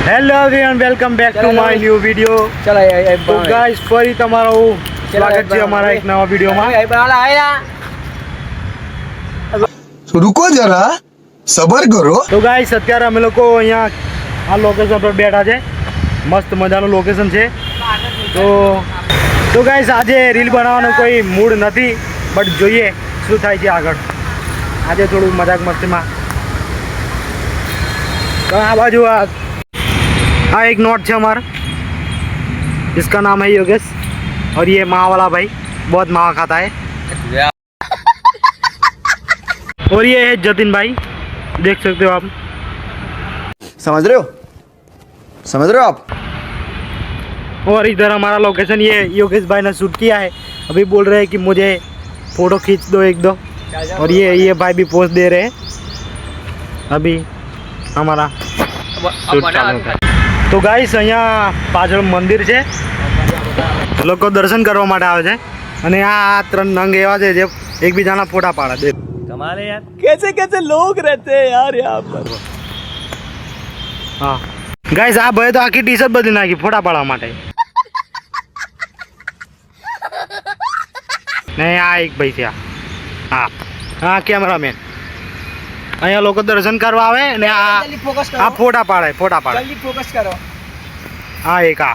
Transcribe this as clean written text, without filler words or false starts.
Hello everyone, welcome back to my new video. તો guys, ફરી તમારું સ્વાગત છે અમારા એક નવા વિડિયોમાં. रुको जरा सबर करो. તો ગાઈસ, અત્યારે અમે લોકો અહીંયા આ લોકેશન પર બેઠા છે. મસ્ત મજાનું લોકેશન છે. તો ગાઈસ, આજે રીલ બનાવવાનો કોઈ મૂડ નથી, બટ જોઈએ શું થાય છે આગળ. આજે થોડું મજાક મસ્તીમાં. તો આ બાજુ हाँ एक नोट है हमारा, इसका नाम है योगेश और ये माँ वाला भाई बहुत मावा खाता है. और ये है जतिन भाई, देख सकते हो आप. समझ रहे हो आप. और इधर हमारा लोकेशन, ये योगेश भाई ने शूट किया है. अभी बोल रहे हैं कि मुझे फोटो खींच दो एक दो. और ये भाई भी पोस्ट दे रहे हैं. अभी हमारा शूट चालू है. તો ગાઈસ, અહીંયા પાછળ મંદિર છે, લોકો દર્શન કરવા માટે આવે છે. અને આ ત્રણ નંગ એવા છે જે એકબીજાના ફોટા પાડે છે. તમારે યાર कैसे कैसे लोग रहते हैं यार यहाँ पर. હા ગાઈસ, આ ભાઈ તો આખી ટી શર્ટ બદલી નાખી ફોટા પાડવા માટે. ને આ એક ભાઈ છે, હા હા કેમેરામેન. અહીંયા લોકો દર્શન કરવા આવે ને આ ફોટા પાડે जल्दी फोकस करो. હા એક આ